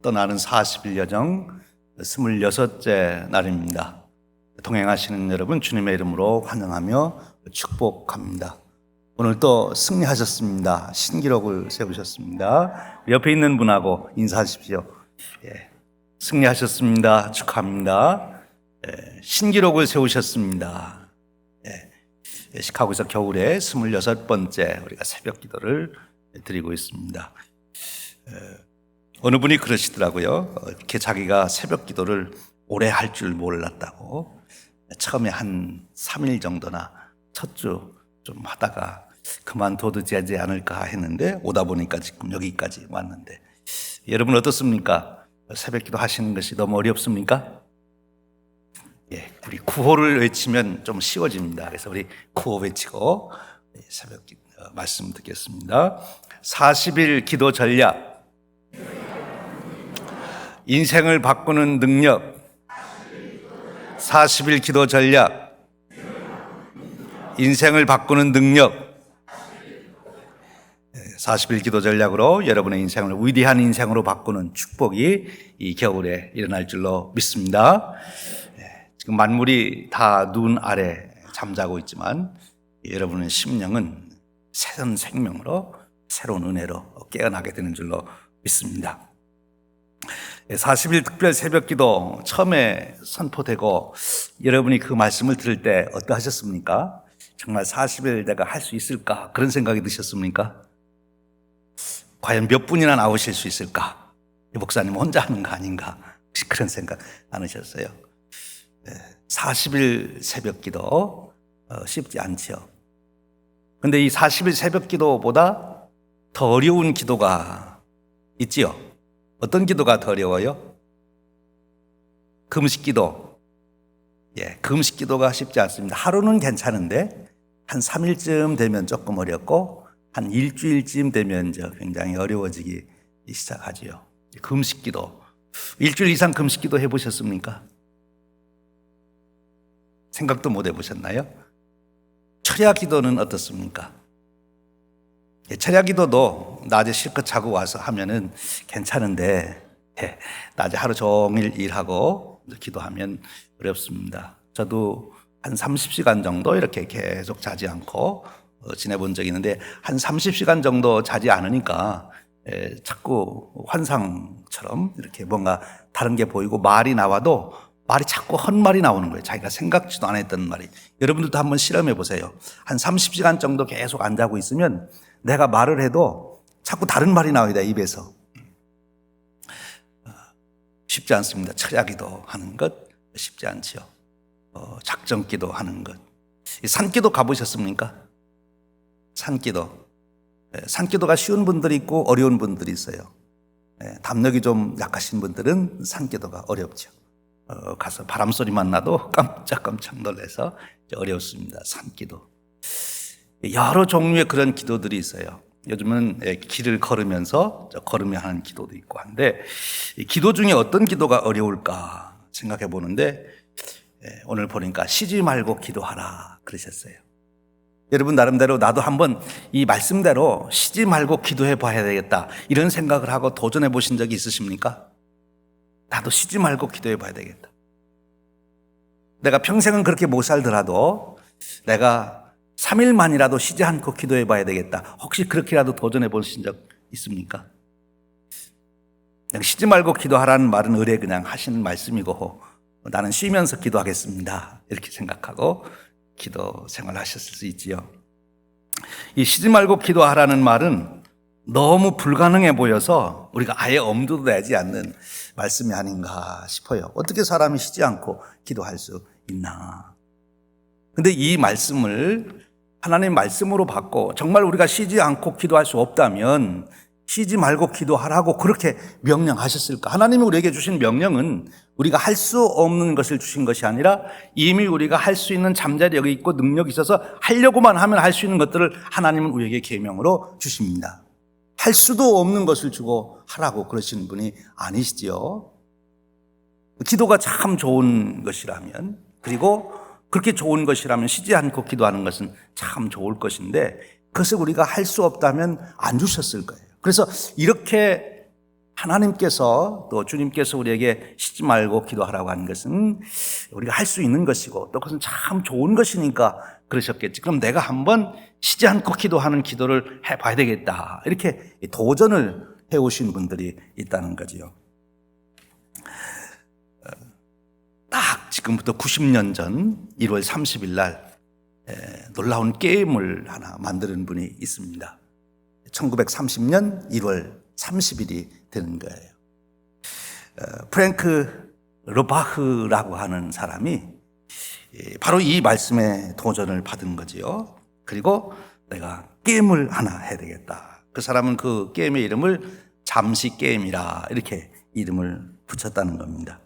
떠나는 40일 여정 26째 날입니다. 동행하시는 여러분 주님의 이름으로 환영하며 축복합니다. 오늘 또 승리하셨습니다. 신기록을 세우셨습니다. 옆에 있는 분하고 인사하십시오. 승리하셨습니다. 축하합니다. 신기록을 세우셨습니다. 시카고에서 겨울에 26번째 우리가 새벽 기도를 드리고 있습니다. 어느 분이 그러시더라고요. 이렇게 자기가 새벽 기도를 오래 할 줄 몰랐다고. 처음에 한 3일 정도나 첫 주 좀 하다가 그만둬도 되지 않을까 했는데 오다 보니까 지금 여기까지 왔는데, 여러분 어떻습니까? 새벽 기도 하시는 것이 너무 어렵습니까? 우리 구호를 외치면 좀 쉬워집니다. 그래서 우리 구호 외치고 새벽 기도 말씀 듣겠습니다. 40일 기도 전략, 인생을 바꾸는 능력. 40일 기도 전략, 인생을 바꾸는 능력. 40일 기도 전략으로 여러분의 인생을 위대한 인생으로 바꾸는 축복이 이 겨울에 일어날 줄로 믿습니다. 지금 만물이 다 눈 아래 잠자고 있지만 여러분의 심령은 새로운 생명으로, 새로운 은혜로 깨어나게 되는 줄로 믿습니다. 40일 특별 새벽 기도 처음에 선포되고 여러분이 그 말씀을 들을 때 어떠하셨습니까? 정말 40일 내가 할 수 있을까? 그런 생각이 드셨습니까? 과연 몇 분이나 나오실 수 있을까? 목사님 혼자 하는 거 아닌가? 혹시 그런 생각 안 하셨어요? 40일 새벽 기도 쉽지 않죠. 근데 이 40일 새벽 기도보다 더 어려운 기도가 있지요. 어떤 기도가 더 어려워요? 금식 기도. 금식 기도가 쉽지 않습니다. 하루는 괜찮은데 한 3일쯤 되면 조금 어렵고 한 일주일쯤 되면 굉장히 어려워지기 시작하지요. 금식 기도. 일주일 이상 금식 기도 해보셨습니까? 생각도 못 해보셨나요? 철야 기도는 어떻습니까? 철야 기도도 낮에 실컷 자고 와서 하면은 괜찮은데 낮에 하루 종일 일하고 기도하면 어렵습니다. 저도 한 30시간 정도 이렇게 계속 자지 않고 지내본 적이 있는데, 한 30시간 정도 자지 않으니까 자꾸 환상처럼 이렇게 뭔가 다른 게 보이고 말이 나와도 말이 자꾸 헛말이 나오는 거예요. 자기가 생각지도 않았던 말이. 여러분들도 한번 실험해 보세요. 한 30시간 정도 계속 안 자고 있으면 내가 말을 해도 자꾸 다른 말이 나와야 돼, 입에서. 쉽지 않습니다. 철야기도 하는 것 쉽지 않죠. 작정기도 하는 것. 산기도 가보셨습니까? 산기도. 산기도가 쉬운 분들이 있고 어려운 분들이 있어요. 담력이 좀 약하신 분들은 산기도가 어렵죠. 가서 바람 소리만 나도 깜짝깜짝 놀라서 어렵습니다. 산기도. 여러 종류의 그런 기도들이 있어요. 요즘은 길을 걸으면서 걸으며 하는 기도도 있고 한데, 기도 중에 어떤 기도가 어려울까 생각해 보는데, 오늘 보니까 쉬지 말고 기도하라 그러셨어요. 여러분 나름대로 나도 한번 이 말씀대로 쉬지 말고 기도해 봐야 되겠다 이런 생각을 하고 도전해 보신 적이 있으십니까? 나도 쉬지 말고 기도해 봐야 되겠다. 내가 평생은 그렇게 못 살더라도 내가 3일만이라도 쉬지 않고 기도해 봐야 되겠다. 혹시 그렇게라도 도전해 보신 적 있습니까? 쉬지 말고 기도하라는 말은 의뢰 그냥 하시는 말씀이고, 나는 쉬면서 기도하겠습니다 이렇게 생각하고 기도 생활하셨을 수 있지요. 이 쉬지 말고 기도하라는 말은 너무 불가능해 보여서 우리가 아예 엄두도 내지 않는 말씀이 아닌가 싶어요. 어떻게 사람이 쉬지 않고 기도할 수 있나. 근데 이 말씀을 하나님의 말씀으로 받고 정말 우리가 쉬지 않고 기도할 수 없다면 쉬지 말고 기도하라고 그렇게 명령하셨을까? 하나님이 우리에게 주신 명령은 우리가 할 수 없는 것을 주신 것이 아니라 이미 우리가 할 수 있는 잠재력이 있고 능력이 있어서 하려고만 하면 할 수 있는 것들을 하나님은 우리에게 계명으로 주십니다. 할 수도 없는 것을 주고 하라고 그러시는 분이 아니시지요. 기도가 참 좋은 것이라면, 그리고 그렇게 좋은 것이라면 쉬지 않고 기도하는 것은 참 좋을 것인데, 그것을 우리가 할 수 없다면 안 주셨을 거예요. 그래서 이렇게 하나님께서 또 주님께서 우리에게 쉬지 말고 기도하라고 하는 것은 우리가 할 수 있는 것이고 또 그것은 참 좋은 것이니까 그러셨겠지. 그럼 내가 한번 쉬지 않고 기도하는 기도를 해봐야 되겠다. 이렇게 도전을 해오신 분들이 있다는 거지요. 딱 지금부터 90년 전 1월 30일 날 놀라운 게임을 하나 만드는 분이 있습니다. 1930년 1월 30일이 되는 거예요. 프랭크 로바흐라고 하는 사람이 바로 이 말씀에 도전을 받은 거지요. 그리고 내가 게임을 하나 해야 되겠다. 그 사람은 그 게임의 이름을 잠시 게임이라 이렇게 이름을 붙였다는 겁니다.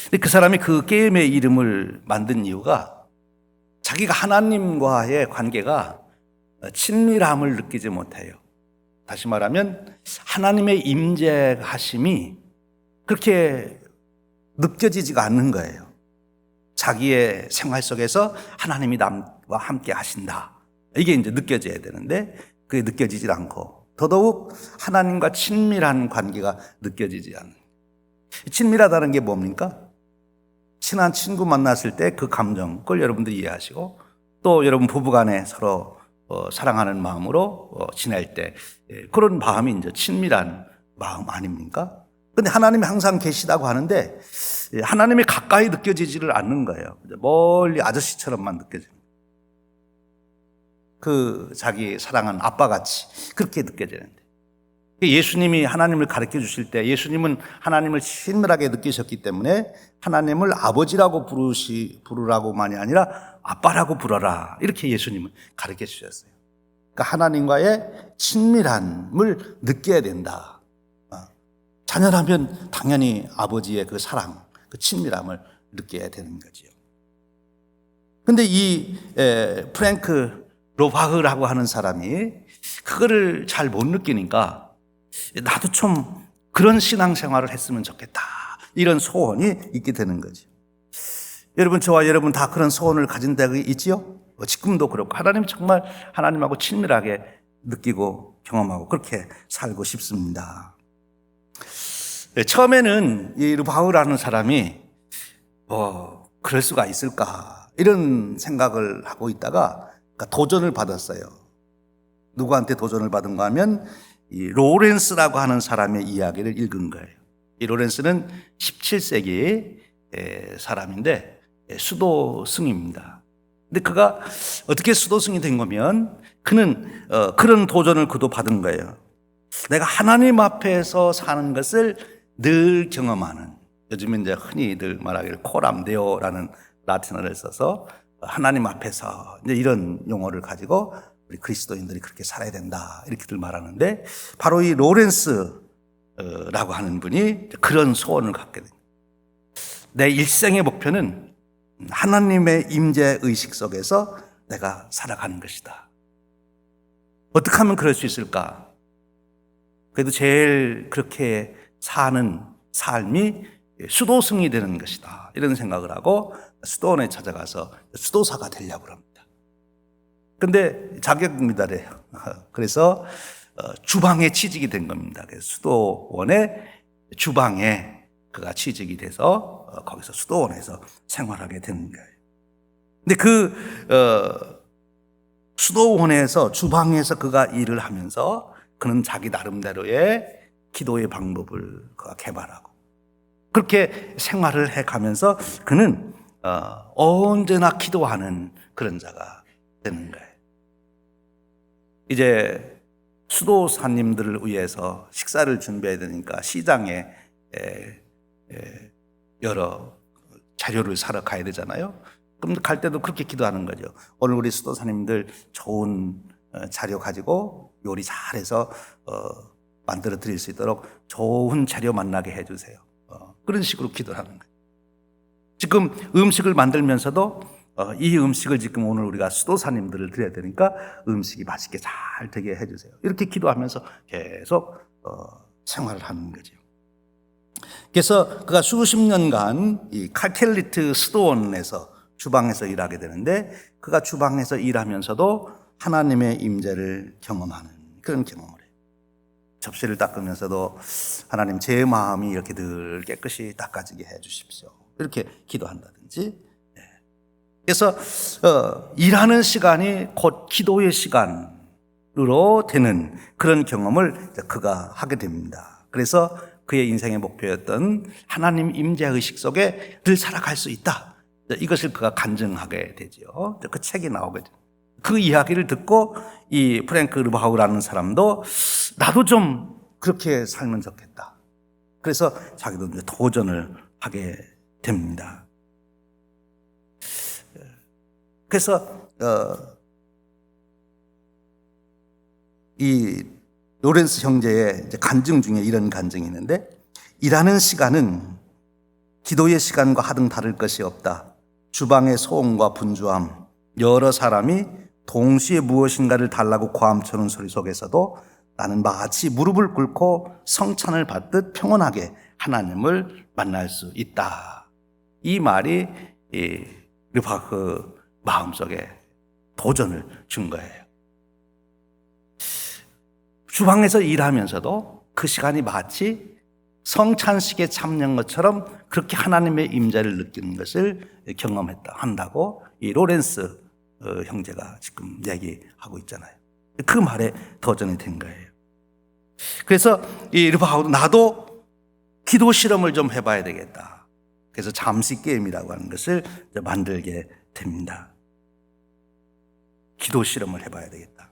근데 그 사람이 그 게임의 이름을 만든 이유가 자기가 하나님과의 관계가 친밀함을 느끼지 못해요. 다시 말하면 하나님의 임재하심이 그렇게 느껴지지가 않는 거예요. 자기의 생활 속에서 하나님이 남과 함께 하신다. 이게 이제 느껴져야 되는데 그게 느껴지지 않고 더더욱 하나님과 친밀한 관계가 느껴지지 않는. 친밀하다는 게 뭡니까? 친한 친구 만났을 때 그 감정, 그걸 여러분들이 이해하시고 또 여러분 부부간에 서로 사랑하는 마음으로 지낼 때 그런 마음이 이제 친밀한 마음 아닙니까? 근데 하나님이 항상 계시다고 하는데 하나님이 가까이 느껴지지를 않는 거예요. 멀리 아저씨처럼만 느껴집니다. 그 자기 사랑하는 아빠같이 그렇게 느껴지는데 예수님이 하나님을 가르쳐 주실 때 예수님은 하나님을 친밀하게 느끼셨기 때문에 하나님을 아버지라고 부르라고만이 아니라 아빠라고 불러라 이렇게 예수님은 가르쳐 주셨어요. 그러니까 하나님과의 친밀함을 느껴야 된다. 자녀라면 당연히 아버지의 그 사랑, 그 친밀함을 느껴야 되는 거지요. 근데 이 프랭크 로바흐라고 하는 사람이 그거를 잘 못 느끼니까 나도 좀 그런 신앙생활을 했으면 좋겠다. 이런 소원이 있게 되는 거죠. 여러분, 저와 여러분 다 그런 소원을 가진 데가 있지요? 지금도 그렇고 하나님 정말 하나님하고 친밀하게 느끼고 경험하고 그렇게 살고 싶습니다. 처음에는 이 루바흐라는 사람이 그럴 수가 있을까 이런 생각을 하고 있다가 도전을 받았어요. 누구한테 도전을 받은가 하면 이 로렌스라고 하는 사람의 이야기를 읽은 거예요. 이 로렌스는 17세기 사람인데 수도승입니다. 근데 그가 어떻게 수도승이 된 거면 그는 그런 도전을 그도 받은 거예요. 내가 하나님 앞에서 사는 것을 늘 경험하는, 요즘에 이제 흔히들 말하기를 코람데오라는 라틴어를 써서 하나님 앞에서 이제 이런 용어를 가지고 우리 그리스도인들이 그렇게 살아야 된다 이렇게들 말하는데 바로 이 로렌스라고 하는 분이 그런 소원을 갖게 됩니다. 내 일생의 목표는 하나님의 임재 의식 속에서 내가 살아가는 것이다. 어떻게 하면 그럴 수 있을까? 그래도 제일 그렇게 사는 삶이 수도승이 되는 것이다 이런 생각을 하고 수도원에 찾아가서 수도사가 되려고 합니다. 근데 자격 미달해요. 그래서 주방에 취직이 된 겁니다. 그래서 수도원의 주방에 그가 취직이 돼서 거기서 수도원에서 생활하게 되는 거예요. 근데 그 수도원에서 주방에서 그가 일을 하면서 그는 자기 나름대로의 기도의 방법을 그가 개발하고 그렇게 생활을 해가면서 그는 언제나 기도하는 그런 자가 되는 거예요. 이제 수도사님들을 위해서 식사를 준비해야 되니까 시장에 여러 자료를 사러 가야 되잖아요. 그럼 갈 때도 그렇게 기도하는 거죠. 오늘 우리 수도사님들 좋은 자료 가지고 요리 잘해서 만들어 드릴 수 있도록 좋은 재료 만나게 해주세요. 그런 식으로 기도를 하는 거예요. 지금 음식을 만들면서도 이 음식을 지금 오늘 우리가 수도사님들을 드려야 되니까 음식이 맛있게 잘 되게 해주세요. 이렇게 기도하면서 계속 생활을 하는 거죠. 그래서 그가 수십 년간 이 칼켈리트 수도원에서 주방에서 일하게 되는데 그가 주방에서 일하면서도 하나님의 임재를 경험하는 그런 경험을 해요. 접시를 닦으면서도 하나님 제 마음이 이렇게 늘 깨끗이 닦아지게 해 주십시오. 이렇게 기도한다든지. 그래서 일하는 시간이 곧 기도의 시간으로 되는 그런 경험을 그가 하게 됩니다. 그래서 그의 인생의 목표였던 하나님 임재의식 속에 늘 살아갈 수 있다. 이것을 그가 간증하게 되죠. 그 책이 나오게 돼요. 그 이야기를 듣고 이 프랭크 르바우라는 사람도 나도 좀 그렇게 살면 좋겠다. 그래서 자기도 이제 도전을 하게 됩니다. 그래서 이 로렌스 형제의 이제 간증 중에 이런 간증이 있는데, 일하는 시간은 기도의 시간과 하등 다를 것이 없다. 주방의 소음과 분주함, 여러 사람이 동시에 무엇인가를 달라고 고함치는 소리 속에서도 나는 마치 무릎을 꿇고 성찬을 받듯 평온하게 하나님을 만날 수 있다. 이 말이 르바흐 마음속에 도전을 준 거예요. 주방에서 일하면서도 그 시간이 마치 성찬식에 참여한 것처럼 그렇게 하나님의 임재를 느끼는 것을 경험했다 한다고 이 로렌스 형제가 지금 얘기하고 있잖아요. 그 말에 도전이 된 거예요. 그래서 이 르바우도 나도 기도 실험을 좀 해봐야 되겠다. 그래서 잠시 게임이라고 하는 것을 만들게 됩니다. 기도 실험을 해봐야 되겠다.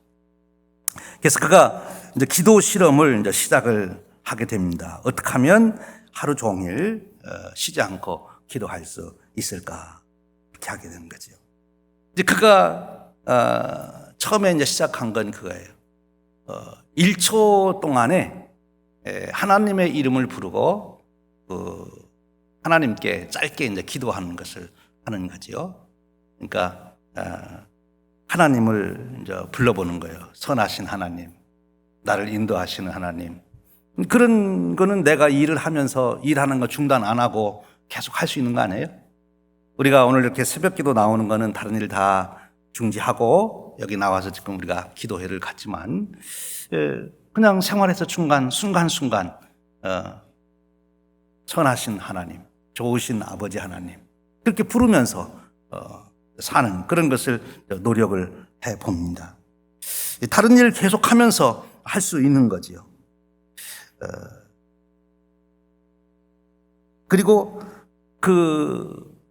그래서 그가 이제 기도 실험을 이제 시작을 하게 됩니다. 어떻게 하면 하루 종일 쉬지 않고 기도할 수 있을까? 이렇게 하게 되는 거죠. 이제 그가 처음에 이제 시작한 건 그거예요. 1초 동안에 하나님의 이름을 부르고 하나님께 짧게 이제 기도하는 것을 하는 거지요. 그러니까 하나님을 이제 불러보는 거예요. 선하신 하나님, 나를 인도하시는 하나님. 그런 거는 내가 일을 하면서 일하는 거 중단 안 하고 계속 할 수 있는 거 아니에요? 우리가 오늘 이렇게 새벽기도 나오는 거는 다른 일 다 중지하고 여기 나와서 지금 우리가 기도회를 갖지만 그냥 생활에서 순간순간 선하신 하나님, 좋으신 아버지 하나님 그렇게 부르면서 사는 그런 것을 노력을 해봅니다. 다른 일을 계속하면서 할 수 있는 거지요. 그리고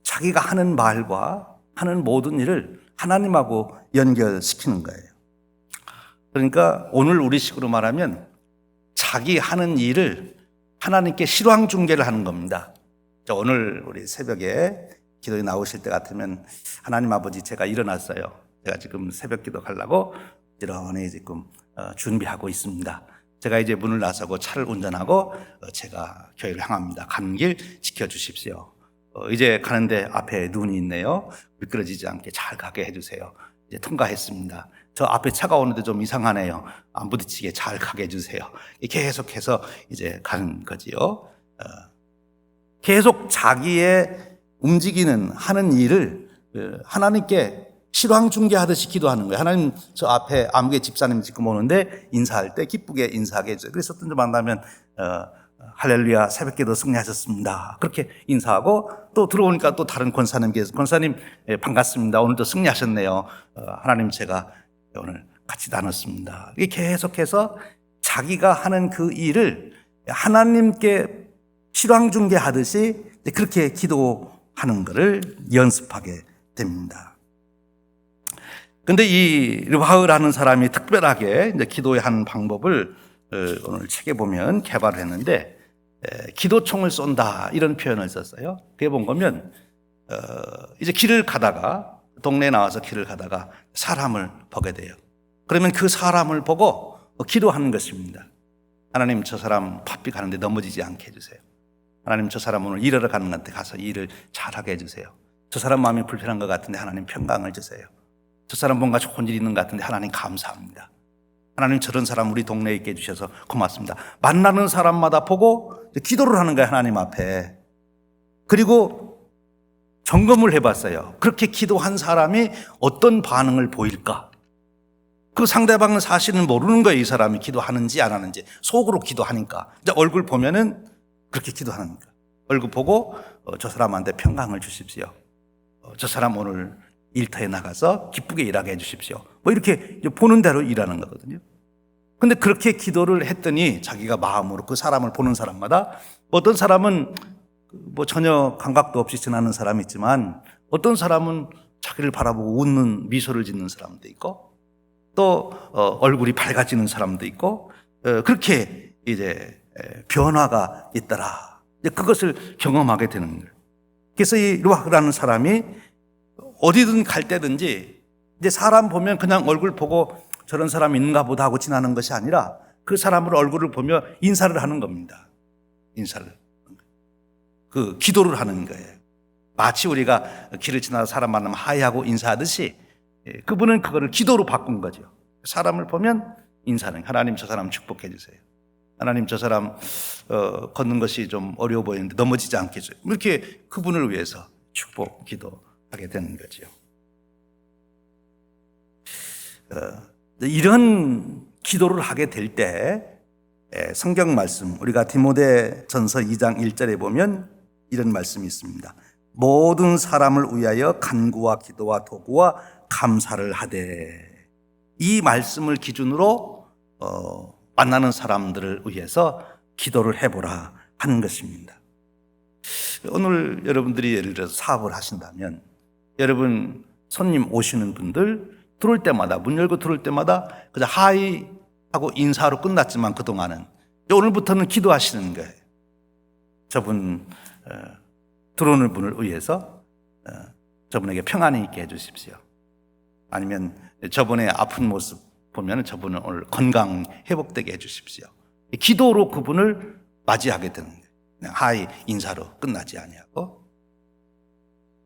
자기가 하는 말과 하는 모든 일을 하나님하고 연결시키는 거예요. 그러니까 오늘 우리식으로 말하면 자기 하는 일을 하나님께 실황 중계를 하는 겁니다. 오늘 우리 새벽에 기도에 나오실 때 같으면 하나님 아버지 제가 일어났어요. 제가 지금 새벽 기도 가려고 이러니 지금 준비하고 있습니다. 제가 이제 문을 나서고 차를 운전하고 제가 교회를 향합니다. 가는 길 지켜주십시오. 이제 가는데 앞에 눈이 있네요. 미끄러지지 않게 잘 가게 해주세요. 이제 통과했습니다. 저 앞에 차가 오는데 좀 이상하네요. 안 부딪히게 잘 가게 해주세요. 계속해서 이제 가는 거지요. 계속 자기의 움직이는 하는 일을 하나님께 실황 중계하듯이 기도하는 거예요. 하나님 저 앞에 아무개 집사님 지금 오는데 인사할 때 기쁘게 인사하게 해줘요. 그래서 어떤 점 만나면 할렐루야 새벽기도 승리하셨습니다. 그렇게 인사하고 또 들어오니까 또 다른 권사님께서 권사님 반갑습니다. 오늘도 승리하셨네요. 하나님 제가 오늘 같이 나눴습니다. 이게 계속해서 자기가 하는 그 일을 하나님께 실황 중계하듯이 그렇게 기도하는 것을 연습하게 됩니다. 근데 이 르바흐라는 사람이 특별하게 이제 기도의 한 방법을 오늘 책에 보면 개발을 했는데 기도총을 쏜다 이런 표현을 썼어요. 그게 본 거면 이제 길을 가다가 동네에 나와서 길을 가다가 사람을 보게 돼요. 그러면 그 사람을 보고 기도하는 것입니다. 하나님 저 사람 바삐 가는데 넘어지지 않게 해주세요. 하나님 저 사람 오늘 일하러 가는 것 같아 가서 일을 잘하게 해주세요. 저 사람 마음이 불편한 것 같은데 하나님 평강을 주세요. 저 사람 뭔가 좋은 일이 있는 것 같은데 하나님 감사합니다. 하나님 저런 사람 우리 동네에 있게 해주셔서 고맙습니다. 만나는 사람마다 보고 기도를 하는 거예요. 하나님 앞에. 그리고 점검을 해봤어요. 그렇게 기도한 사람이 어떤 반응을 보일까? 그 상대방은 사실은 모르는 거예요. 이 사람이 기도하는지 안 하는지. 속으로 기도하니까. 이제 얼굴 보면은 그렇게 기도하는 거예요. 얼굴 보고 저 사람한테 평강을 주십시오. 저 사람 오늘 일터에 나가서 기쁘게 일하게 해주십시오. 뭐 이렇게 보는 대로 일하는 거거든요. 근데 그렇게 기도를 했더니 자기가 마음으로 그 사람을 보는 사람마다 어떤 사람은 뭐 전혀 감각도 없이 지나는 사람이 있지만 어떤 사람은 자기를 바라보고 웃는 미소를 짓는 사람도 있고 또 얼굴이 밝아지는 사람도 있고 그렇게 이제 변화가 있더라. 이제 그것을 경험하게 되는 거예요. 그래서 이 루아흐라는 사람이 어디든 갈 때든지 이제 사람 보면 그냥 얼굴 보고 저런 사람이 있는가 보다 하고 지나는 것이 아니라 그 사람을 얼굴을 보며 인사를 하는 겁니다. 인사를. 그 기도를 하는 거예요. 마치 우리가 길을 지나서 사람 만나면 하이하고 인사하듯이 그분은 그거를 기도로 바꾼 거죠. 사람을 보면 인사는 하나님 저 사람 축복해 주세요. 하나님 저 사람 걷는 것이 좀 어려워 보이는데 넘어지지 않게 해줘요. 이렇게 그분을 위해서 축복 기도하게 되는 거죠. 이런 기도를 하게 될 때 성경 말씀 우리가 디모데전서 2장 1절에 보면 이런 말씀이 있습니다. 모든 사람을 위하여 간구와 기도와 도구와 감사를 하되 이 말씀을 기준으로 만나는 사람들을 위해서 기도를 해보라 하는 것입니다. 오늘 여러분들이 예를 들어서 사업을 하신다면 여러분 손님 오시는 분들 들어올 때마다 문 열고 들어올 때마다 그냥 하이 하고 인사로 끝났지만 그동안은 오늘부터는 기도하시는 거예요. 저분 들어오는 분을 위해서 저분에게 평안이 있게 해주십시오. 아니면 저분의 아픈 모습 보면 저분은 오늘 건강 회복되게 해주십시오. 기도로 그분을 맞이하게 되는 거예요. 그냥 하이 인사로 끝나지 아니하고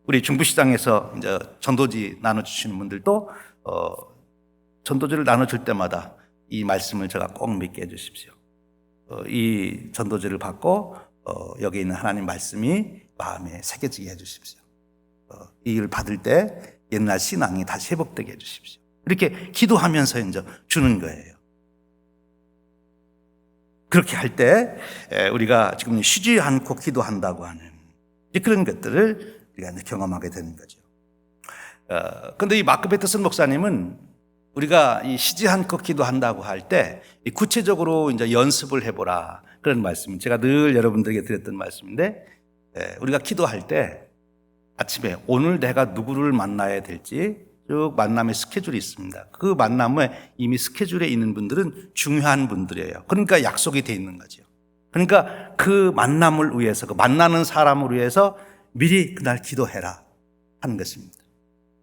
우리 중부시장에서 이제 전도지 나눠주시는 분들도 전도지를 나눠줄 때마다 이 말씀을 제가 꼭 믿게 해주십시오. 이 전도지를 받고 여기 있는 하나님 말씀이 마음에 새겨지게 해주십시오. 이 일 받을 때 옛날 신앙이 다시 회복되게 해주십시오. 이렇게 기도하면서 이제 주는 거예요. 그렇게 할 때 우리가 지금 쉬지 않고 기도한다고 하는 그런 것들을 우리가 이제 경험하게 되는 거죠. 그런데 이 마크 베터슨 목사님은 우리가 이 쉬지 않고 기도한다고 할 때 구체적으로 이제 연습을 해보라 그런 말씀. 제가 늘 여러분들에게 드렸던 말씀인데 우리가 기도할 때 아침에 오늘 내가 누구를 만나야 될지 쭉 만남의 스케줄이 있습니다. 그 만남에 이미 스케줄에 있는 분들은 중요한 분들이에요. 그러니까 약속이 돼 있는 거죠. 그러니까 그 만남을 위해서 그 만나는 사람을 위해서 미리 그날 기도해라 하는 것입니다.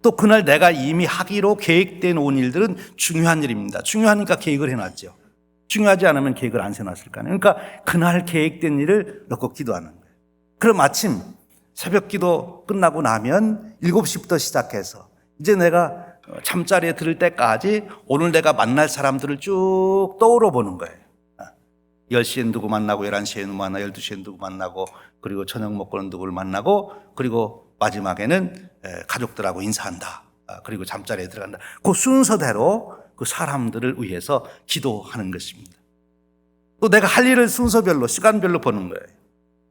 또 그날 내가 이미 하기로 계획된 온 일들은 중요한 일입니다. 중요하니까 계획을 해놨죠. 중요하지 않으면 계획을 안 세워놨을 거 아니에요. 그러니까 그날 계획된 일을 넣고 기도하는 거예요. 그럼 아침 새벽 기도 끝나고 나면 7시부터 시작해서 이제 내가 잠자리에 들을 때까지 오늘 내가 만날 사람들을 쭉 떠오르 보는 거예요. 10시엔 누구 만나고 11시에 누구 만나고 12시에 누구 만나고 그리고 저녁 먹고는 누구를 만나고 그리고 마지막에는 가족들하고 인사한다. 그리고 잠자리에 들어간다. 그 순서대로 그 사람들을 위해서 기도하는 것입니다. 또 내가 할 일을 순서별로 시간별로 보는 거예요.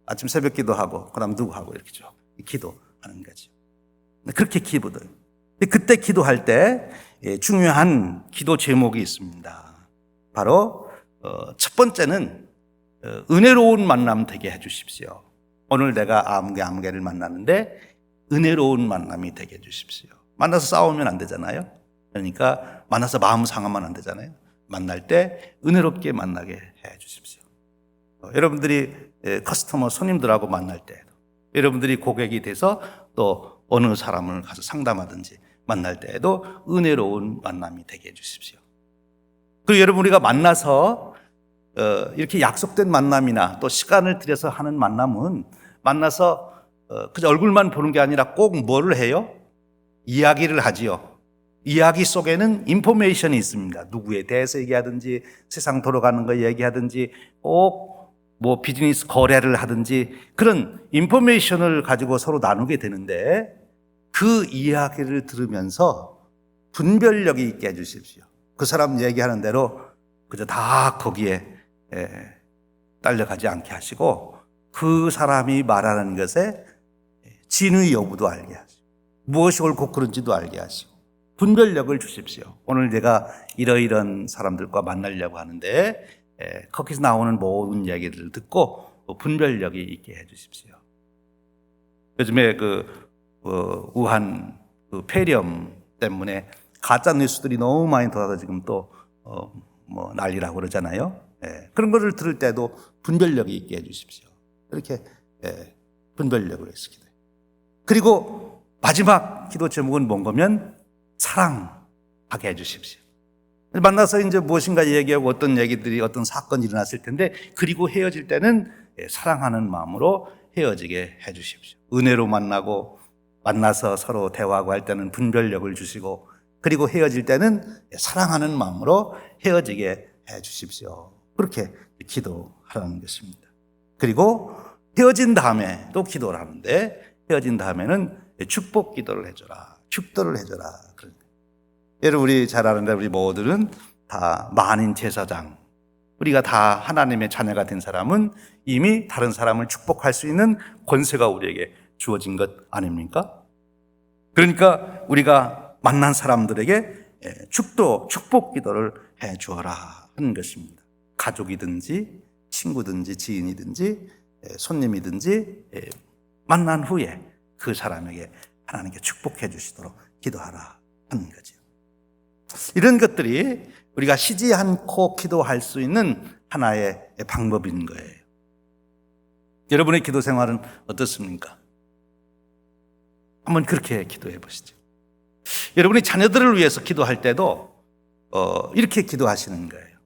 아침 새벽 기도하고 그다음 누구 하고 이렇게 쭉 기도하는 거죠. 그렇게 기도들. 그때 기도할 때 중요한 기도 제목이 있습니다. 바로 첫 번째는 은혜로운 만남 되게 해주십시오. 오늘 내가 아무개를 만나는데 은혜로운 만남이 되게 해주십시오. 만나서 싸우면 안 되잖아요. 그러니까 만나서 마음 상하면 안 되잖아요. 만날 때 은혜롭게 만나게 해주십시오. 여러분들이 커스터머 손님들하고 만날 때에도 여러분들이 고객이 돼서 또 어느 사람을 가서 상담하든지 만날 때에도 은혜로운 만남이 되게 해주십시오. 그리고 여러분 우리가 만나서 이렇게 약속된 만남이나 또 시간을 들여서 하는 만남은 만나서 그저 얼굴만 보는 게 아니라 꼭 뭐를 해요? 이야기를 하지요. 이야기 속에는 인포메이션이 있습니다. 누구에 대해서 얘기하든지 세상 돌아가는 거 얘기하든지 꼭 뭐 비즈니스 거래를 하든지 그런 인포메이션을 가지고 서로 나누게 되는데 그 이야기를 들으면서 분별력이 있게 해주십시오. 그 사람 얘기하는 대로 그저 다 거기에 딸려가지 않게 하시고 그 사람이 말하는 것에 진의 여부도 알게 하시고 무엇이 옳고 그른지도 알게 하시고 분별력을 주십시오. 오늘 내가 이러이런 사람들과 만나려고 하는데 거기서 나오는 모든 얘기들을 듣고 분별력이 있게 해 주십시오. 요즘에 우한 폐렴 때문에 가짜 뉴스들이 너무 많이 돌아서 지금 또 난리라고 그러잖아요. 그런 것을 들을 때도 분별력이 있게 해 주십시오. 이렇게 분별력을 해서 기도해요. 그리고 마지막 기도 제목은 뭔가면 사랑하게 해 주십시오. 만나서 이제 무엇인가 얘기하고 어떤 얘기들이 어떤 사건이 일어났을 텐데 그리고 헤어질 때는 사랑하는 마음으로 헤어지게 해 주십시오. 은혜로 만나서 서로 대화하고 할 때는 분별력을 주시고 그리고 헤어질 때는 사랑하는 마음으로 헤어지게 해 주십시오. 그렇게 기도하라는 것입니다. 그리고 헤어진 다음에 또 기도를 하는데 헤어진 다음에는 축복 기도를 해줘라. 축도를 해줘라. 여러분 우리 잘 아는데 우리 모두는 다 만인 제사장 우리가 다 하나님의 자녀가 된 사람은 이미 다른 사람을 축복할 수 있는 권세가 우리에게 주어진 것 아닙니까? 그러니까 우리가 만난 사람들에게 축복 기도를 해 주어라 하는 것입니다. 가족이든지 친구든지 지인이든지 손님이든지 만난 후에 그 사람에게 하나님께 축복해 주시도록 기도하라 하는 거죠. 이런 것들이 우리가 쉬지 않고 기도할 수 있는 하나의 방법인 거예요. 여러분의 기도 생활은 어떻습니까? 한번 그렇게 기도해 보시죠. 여러분이 자녀들을 위해서 기도할 때도 이렇게 기도하시는 거예요.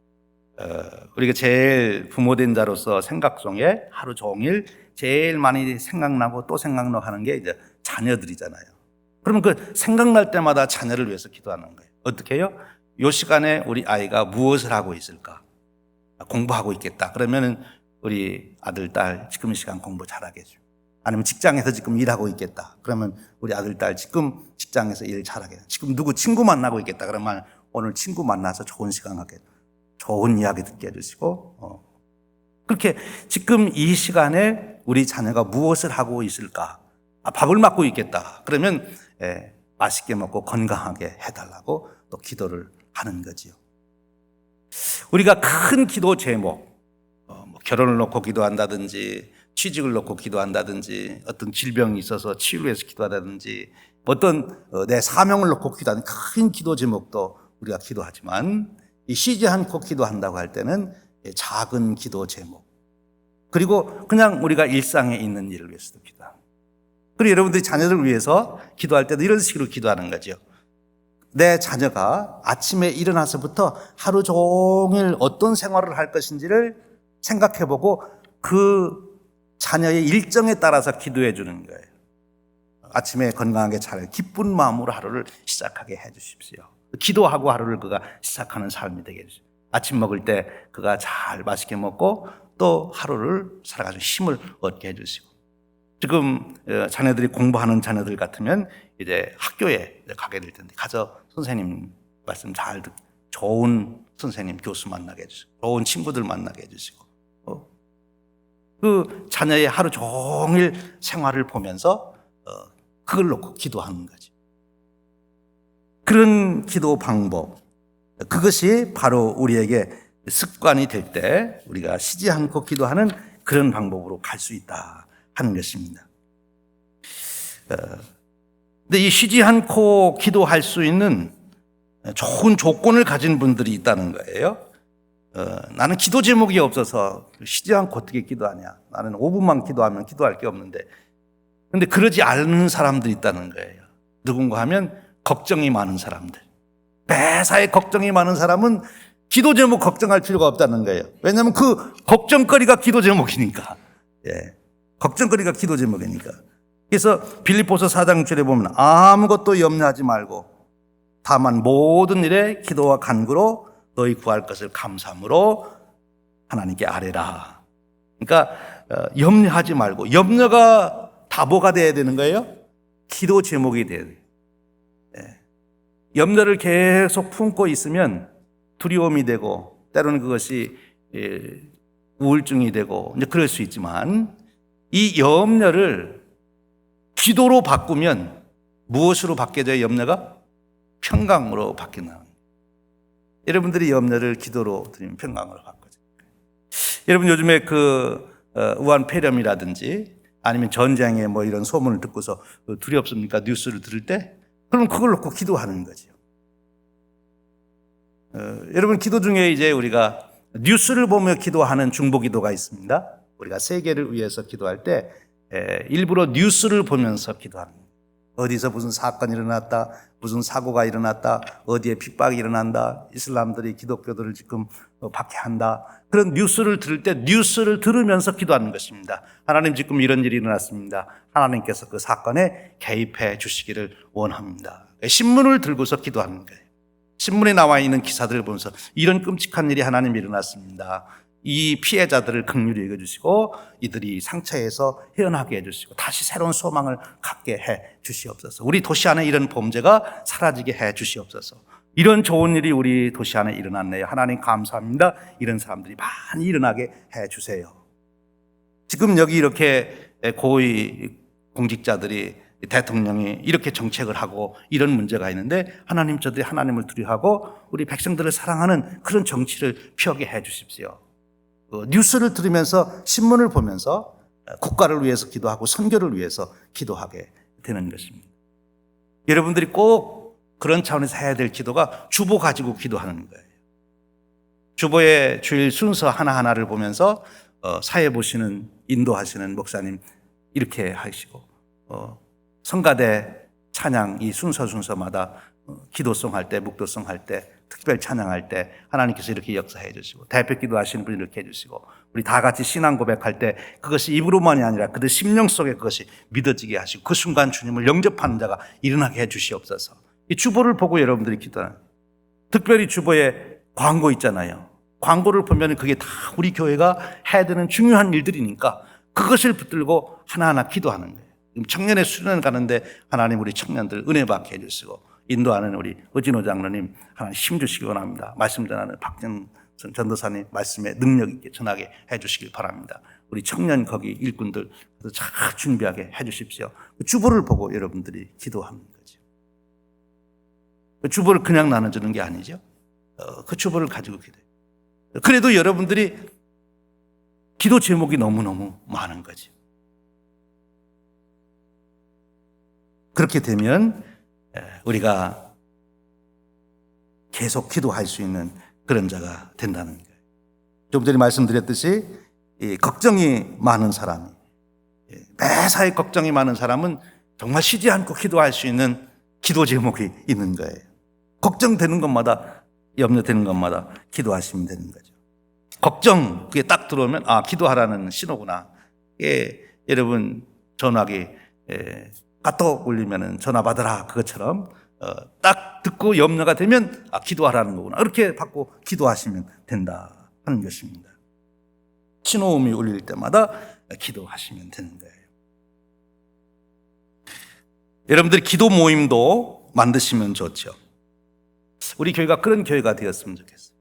우리가 제일 부모된 자로서 생각 중에 하루 종일 제일 많이 생각나고 또 생각나고 하는 게 이제 자녀들이잖아요. 그러면 그 생각날 때마다 자녀를 위해서 기도하는 거예요. 어떻게 해요? 이 시간에 우리 아이가 무엇을 하고 있을까? 공부하고 있겠다. 그러면 우리 아들, 딸 지금 이 시간 공부 잘하게 해줘. 아니면 직장에서 지금 일하고 있겠다. 그러면 우리 아들, 딸 지금 직장에서 일 잘하게 해줘. 지금 누구 친구 만나고 있겠다. 그러면 오늘 친구 만나서 좋은 시간 갖게 해줘. 좋은 이야기 듣게 해주시고 그렇게 지금 이 시간에 우리 자녀가 무엇을 하고 있을까? 밥을 먹고 있겠다. 그러면 맛있게 먹고 건강하게 해달라고 또 기도를 하는 거지요. 우리가 큰 기도 제목, 결혼을 놓고 기도한다든지 취직을 놓고 기도한다든지 어떤 질병이 있어서 치유를 위해서 기도한다든지 어떤 내 사명을 놓고 기도하는 큰 기도 제목도 우리가 기도하지만 이 쉬지 않고 기도한다고 할 때는 작은 기도 제목 그리고 그냥 우리가 일상에 있는 일을 위해서도 기도합니다. 그리고 여러분들이 자녀들을 위해서 기도할 때도 이런 식으로 기도하는 거죠. 내 자녀가 아침에 일어나서부터 하루 종일 어떤 생활을 할 것인지를 생각해보고 그 자녀의 일정에 따라서 기도해 주는 거예요. 아침에 건강하게 잘 기쁜 마음으로 하루를 시작하게 해 주십시오. 기도하고 하루를 그가 시작하는 삶이 되게 해주십시오. 아침 먹을 때 그가 잘 맛있게 먹고 또 하루를 살아가지고 힘을 얻게 해주시고 지금 자녀들이 공부하는 자녀들 같으면 이제 학교에 가게 될 텐데 가서 선생님 말씀 잘 듣고 좋은 선생님 교수 만나게 해주시고 좋은 친구들 만나게 해주시고 그 자녀의 하루 종일 생활을 보면서 그걸 놓고 기도하는 거지. 그런 기도 방법 그것이 바로 우리에게 습관이 될 때 우리가 쉬지 않고 기도하는 그런 방법으로 갈 수 있다 하는 것입니다. 근데 이 쉬지 않고 기도할 수 있는 좋은 조건을 가진 분들이 있다는 거예요. 나는 기도 제목이 없어서 쉬지 않고 어떻게 기도하냐. 나는 5분만 기도하면 기도할 게 없는데. 그런데 그러지 않는 사람들이 있다는 거예요. 누군가 하면 걱정이 많은 사람들. 매사에 걱정이 많은 사람은 기도 제목 걱정할 필요가 없다는 거예요. 왜냐하면 그 걱정거리가 기도 제목이니까. 걱정거리가 기도 제목이니까. 그래서 빌립보서 4장 6절에 보면 아무것도 염려하지 말고 다만 모든 일에 기도와 간구로 너희 구할 것을 감사함으로 하나님께 아뢰라. 그러니까 염려하지 말고 염려가 다 뭐가 돼야 되는 거예요? 기도 제목이 돼야 돼요. 염려를 계속 품고 있으면 두려움이 되고 때로는 그것이 우울증이 되고 이제 그럴 수 있지만 이 염려를 기도로 바꾸면 무엇으로 바뀌어져요? 염려가 평강으로 바뀌는. 여러분들이 염려를 기도로 드리면 평강으로 바꿔져요. 여러분 요즘에 우한 폐렴이라든지 아니면 전쟁의 뭐 이런 소문을 듣고서 두렵습니까? 뉴스를 들을 때? 그럼 그걸 놓고 기도하는 거죠. 여러분 기도 중에 이제 우리가 뉴스를 보며 기도하는 중보기도가 있습니다. 우리가 세계를 위해서 기도할 때 일부러 뉴스를 보면서 기도합니다. 어디서 무슨 사건이 일어났다, 무슨 사고가 일어났다, 어디에 핍박이 일어난다, 이슬람들이 기독교들을 지금 박해한다. 그런 뉴스를 들을 때 뉴스를 들으면서 기도하는 것입니다. 하나님 지금 이런 일이 일어났습니다. 하나님께서 그 사건에 개입해 주시기를 원합니다. 신문을 들고서 기도하는 거예요. 신문에 나와 있는 기사들을 보면서 이런 끔찍한 일이 하나님 일어났습니다. 이 피해자들을 긍휼히 여겨주시고 이들이 상처에서 헤어나게 해주시고 다시 새로운 소망을 갖게 해 주시옵소서. 우리 도시 안에 이런 범죄가 사라지게 해 주시옵소서. 이런 좋은 일이 우리 도시 안에 일어났네요. 하나님 감사합니다. 이런 사람들이 많이 일어나게 해 주세요. 지금 여기 이렇게 고위 공직자들이 대통령이 이렇게 정책을 하고 이런 문제가 있는데 하나님 저들이 하나님을 두려워하고 우리 백성들을 사랑하는 그런 정치를 펴게 해 주십시오. 뉴스를 들으면서 신문을 보면서 국가를 위해서 기도하고 선교를 위해서 기도하게 되는 것입니다. 여러분들이 꼭 그런 차원에서 해야 될 기도가 주보 가지고 기도하는 거예요. 주보의 주일 순서 하나하나를 보면서 사회 보시는 인도하시는 목사님 이렇게 하시고 성가대 찬양 이 순서마다 기도송 할 때, 묵도송 할 때, 특별 찬양할 때 하나님께서 이렇게 역사해 주시고 대표 기도하시는 분이 이렇게 해 주시고 우리 다 같이 신앙 고백할 때 그것이 입으로만이 아니라 그들 심령 속에 그것이 믿어지게 하시고 그 순간 주님을 영접하는 자가 일어나게 해 주시옵소서. 이 주보를 보고 여러분들이 기도하는 특별히 주보에 광고 있잖아요. 광고를 보면 그게 다 우리 교회가 해야 되는 중요한 일들이니까 그것을 붙들고 하나하나 기도하는 거예요. 청년의 수련을 가는데 하나님 우리 청년들 은혜 받게 해주시고 인도하는 우리 어진호 장로님 하나님 힘 주시기 원합니다. 말씀 전하는 박정 전도사님 말씀에 능력 있게 전하게 해주시길 바랍니다. 우리 청년 거기 일꾼들 잘 준비하게 해주십시오. 주보를 보고 여러분들이 기도하는 거죠. 주보를 그냥 나눠주는 게 아니죠. 그 주보를 가지고 기도해요. 그래도 여러분들이 기도 제목이 너무너무 많은 거죠. 그렇게 되면 우리가 계속 기도할 수 있는 그런 자가 된다는 거예요. 좀 전에 말씀드렸듯이 걱정이 많은 사람이 매사에 걱정이 많은 사람은 정말 쉬지 않고 기도할 수 있는 기도 제목이 있는 거예요. 걱정되는 것마다 염려되는 것마다 기도하시면 되는 거죠. 걱정 그게 딱 들어오면 기도하라는 신호구나. 여러분 전화기 까똑 울리면 전화 받으라 그것처럼 딱 듣고 염려가 되면 기도하라는 거구나. 이렇게 받고 기도하시면 된다 하는 것입니다. 신호음이 울릴 때마다 기도하시면 되는 거예요. 여러분들이 기도 모임도 만드시면 좋죠. 우리 교회가 그런 교회가 되었으면 좋겠어요.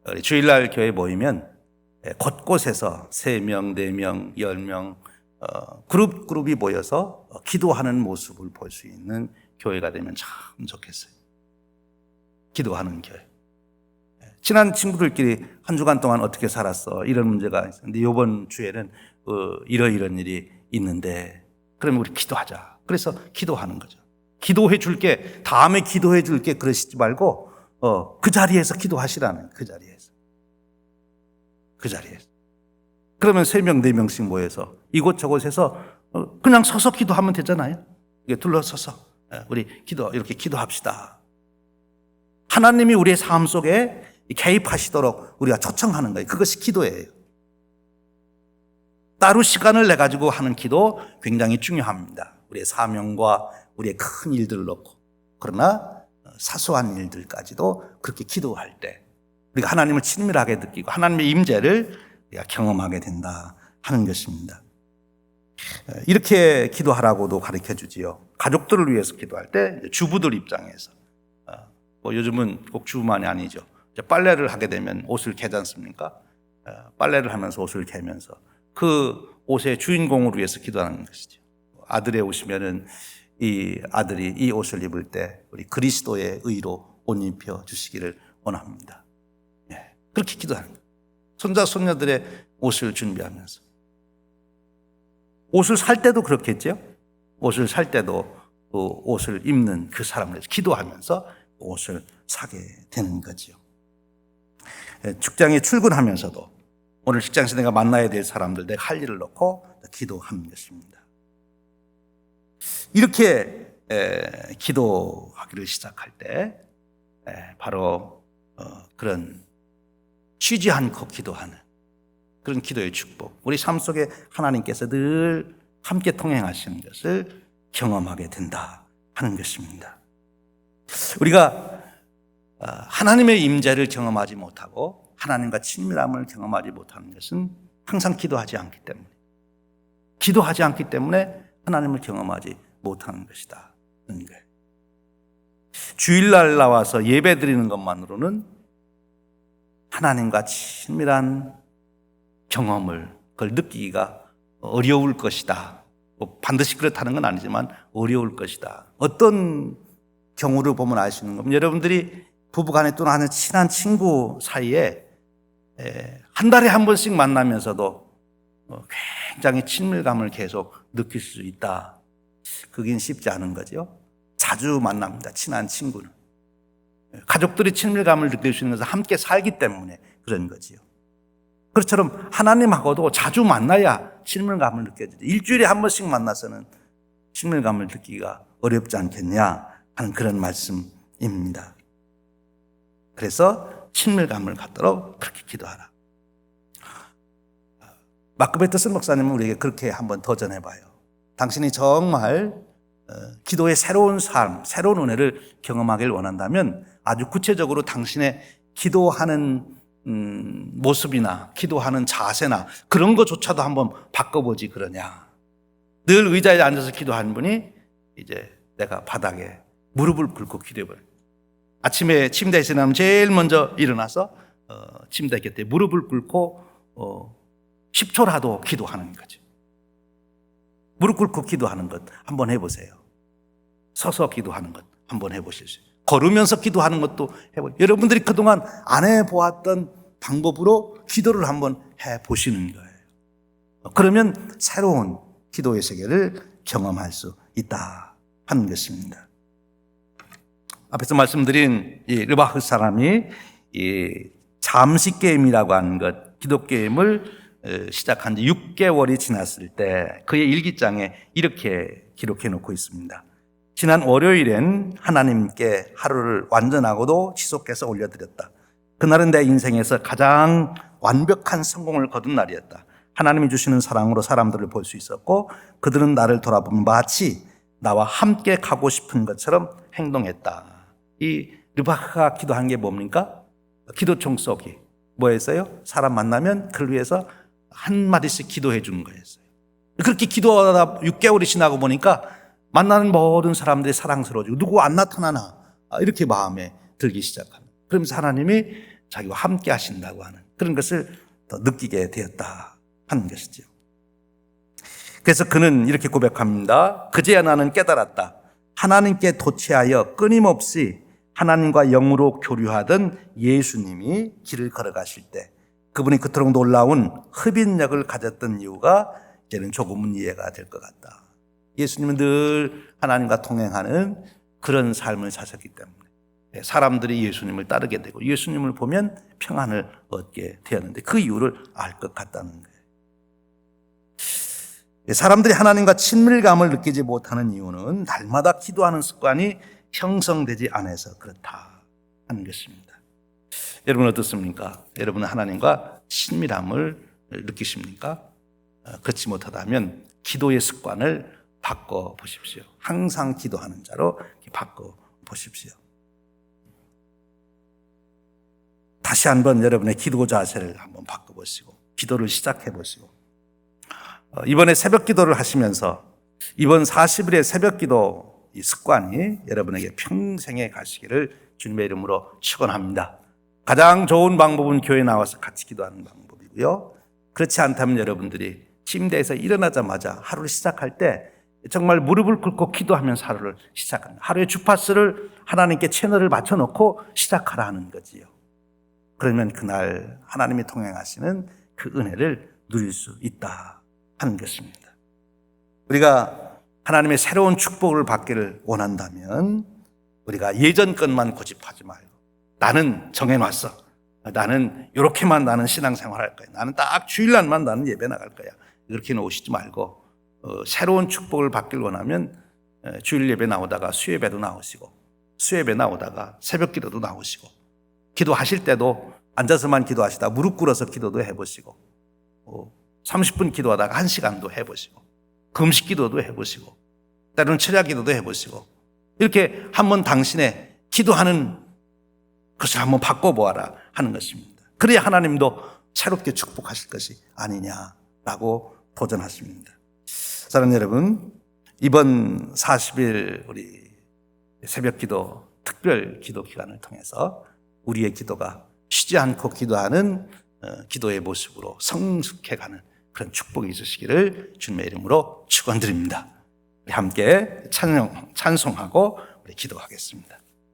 우리 주일날 교회 모이면 곳곳에서 3명, 4명, 10명 그룹이 모여서 기도하는 모습을 볼 수 있는 교회가 되면 참 좋겠어요. 기도하는 교회. 친한 친구들끼리 한 주간 동안 어떻게 살았어? 이런 문제가 있었는데 이번 주에는 이런 일이 있는데 그러면 우리 기도하자. 그래서 기도하는 거죠. 기도해 줄게. 다음에 기도해 줄게. 그러시지 말고 그 자리에서 기도하시라는 그 자리에서. 그러면 3명, 4명씩 모여서 이곳저곳에서 그냥 서서 기도하면 되잖아요. 이게 둘러서서 우리 이렇게 기도합시다. 하나님이 우리의 삶 속에 개입하시도록 우리가 초청하는 거예요. 그것이 기도예요. 따로 시간을 내 가지고 하는 기도 굉장히 중요합니다. 우리의 사명과 우리의 큰 일들을 놓고 그러나 사소한 일들까지도 그렇게 기도할 때 우리가 하나님을 친밀하게 느끼고 하나님의 임재를 우리가 경험하게 된다 하는 것입니다. 이렇게 기도하라고도 가르쳐 주지요. 가족들을 위해서 기도할 때 주부들 입장에서 요즘은 꼭 주부만이 아니죠. 이제 빨래를 하게 되면 옷을 개지 않습니까? 빨래를 하면서 옷을 개면서 그 옷의 주인공을 위해서 기도하는 것이죠. 아들의 옷이면은 이 아들이 이 옷을 입을 때 우리 그리스도의 의로 옷 입혀 주시기를 원합니다. 그렇게 기도하는 거예요. 손자 손녀들의 옷을 준비하면서 옷을 살 때도 그렇겠죠. 옷을 살 때도 그 옷을 입는 그 사람을 기도하면서 옷을 사게 되는 거죠. 직장에 출근하면서도 오늘 직장에서 내가 만나야 될 사람들, 내가 할 일을 놓고 기도하는 것입니다. 이렇게 기도하기를 시작할 때 바로 그런 쉬지 않고 기도하는 그런 기도의 축복, 우리 삶 속에 하나님께서 늘 함께 통행하시는 것을 경험하게 된다 하는 것입니다. 우리가 하나님의 임재를 경험하지 못하고 하나님과 친밀함을 경험하지 못하는 것은 항상 기도하지 않기 때문에 하나님을 경험하지 못하는 것이다. 주일날 나와서 예배 드리는 것만으로는 하나님과 친밀한 경험을 그걸 느끼기가 어려울 것이다. 반드시 그렇다는 건 아니지만 어려울 것이다. 어떤 경우를 보면 알 수 있는 겁니다. 여러분들이 부부간에 또는 하는 친한 친구 사이에 한 달에 한 번씩 만나면서도 굉장히 친밀감을 계속 느낄 수 있다. 그긴 쉽지 않은 거죠. 자주 만납니다. 친한 친구는. 가족들이 친밀감을 느낄 수 있는 것은 함께 살기 때문에 그런 거지요. 그것처럼 하나님하고도 자주 만나야 친밀감을 느껴지죠. 일주일에 한 번씩 만나서는 친밀감을 느끼기가 어렵지 않겠냐 하는 그런 말씀입니다. 그래서 친밀감을 갖도록 그렇게 기도하라. 마크 베터슨 목사님은 우리에게 그렇게 한번 도전해봐요. 당신이 정말 기도의 새로운 삶, 새로운 은혜를 경험하길 원한다면 아주 구체적으로 당신의 기도하는 모습이나 기도하는 자세나 그런 것조차도 한번 바꿔보지 그러냐. 늘 의자에 앉아서 기도하는 분이 이제 내가 바닥에 무릎을 꿇고 기도해버려요. 아침에 침대에서 일어나면 제일 먼저 일어나서 침대 곁에 무릎을 꿇고 10초라도 기도하는 거죠. 무릎 꿇고 기도하는 것 한번 해보세요. 서서 기도하는 것 한번 해보실 수 있어요. 걸으면서 기도하는 것도 해보세요. 여러분들이 그동안 안 해보았던 방법으로 기도를 한번 해보시는 거예요. 그러면 새로운 기도의 세계를 경험할 수 있다 하는 것입니다. 앞에서 말씀드린 이 르바흐 사람이 이 잠시 게임이라고 하는 것, 기도 게임을 시작한 지 6개월이 지났을 때 그의 일기장에 이렇게 기록해 놓고 있습니다. 지난 월요일엔 하나님께 하루를 완전하고도 지속해서 올려드렸다. 그날은 내 인생에서 가장 완벽한 성공을 거둔 날이었다. 하나님이 주시는 사랑으로 사람들을 볼 수 있었고 그들은 나를 돌아보면 마치 나와 함께 가고 싶은 것처럼 행동했다. 이 르바흐가 기도한 게 뭡니까? 기도총 쏘기. 뭐였어요? 사람 만나면 그를 위해서 한마디씩 기도해 주는 거였어요. 그렇게 기도하다 6개월이 지나고 보니까 만나는 모든 사람들이 사랑스러워지고 누구 안 나타나나 이렇게 마음에 들기 시작합니다. 그러면서 하나님이 자기와 함께 하신다고 하는 그런 것을 더 느끼게 되었다 하는 것이죠. 그래서 그는 이렇게 고백합니다. 그제야 나는 깨달았다. 하나님께 도취하여 끊임없이 하나님과 영으로 교류하던 예수님이 길을 걸어가실 때 그분이 그토록 놀라운 흡인력을 가졌던 이유가 이제는 조금은 이해가 될 것 같다. 예수님은 늘 하나님과 동행하는 그런 삶을 사셨기 때문에 사람들이 예수님을 따르게 되고 예수님을 보면 평안을 얻게 되었는데 그 이유를 알 것 같다는 거예요. 사람들이 하나님과 친밀감을 느끼지 못하는 이유는 날마다 기도하는 습관이 형성되지 않아서 그렇다 하는 것입니다. 여러분 어떻습니까? 여러분은 하나님과 친밀함을 느끼십니까? 그렇지 못하다면 기도의 습관을 바꿔보십시오. 항상 기도하는 자로 바꿔보십시오. 다시 한번 여러분의 기도 자세를 한번 바꿔보시고 기도를 시작해보시고 이번에 새벽 기도를 하시면서 이번 40일의 새벽 기도 이 습관이 여러분에게 평생에 가시기를 주님의 이름으로 축원합니다. 가장 좋은 방법은 교회 나와서 같이 기도하는 방법이고요. 그렇지 않다면 여러분들이 침대에서 일어나자마자 하루를 시작할 때 정말 무릎을 꿇고 기도하면서 하루를 시작합니다. 하루의 주파수를 하나님께 채널을 맞춰놓고 시작하라 하는 거지요. 그러면 그날 하나님이 통행하시는 그 은혜를 누릴 수 있다 하는 것입니다. 우리가 하나님의 새로운 축복을 받기를 원한다면 우리가 예전 것만 고집하지 말고 나는 정해놨어. 나는 이렇게만 나는 신앙생활 할 거야. 나는 딱 주일날만 나는 예배 나갈 거야. 이렇게는 오시지 말고 새로운 축복을 받길 원하면 주일 예배 나오다가 수예배도 나오시고 수예배 나오다가 새벽 기도도 나오시고 기도하실 때도 앉아서만 기도하시다 무릎 꿇어서 기도도 해보시고 30분 기도하다가 1시간도 해보시고 금식 기도도 해보시고 때로는 철야 기도도 해보시고 이렇게 한번 당신의 기도하는 것을 한번 바꿔보아라 하는 것입니다. 그래야 하나님도 새롭게 축복하실 것이 아니냐라고 도전하십니다. 사랑하는 여러분, 이번 40일 우리 새벽 기도 특별 기도 기간을 통해서 우리의 기도가 쉬지 않고 기도하는 기도의 모습으로 성숙해가는 그런 축복이 있으시기를 주님의 이름으로 축원드립니다. 우리 함께 찬송하고 우리 기도하겠습니다.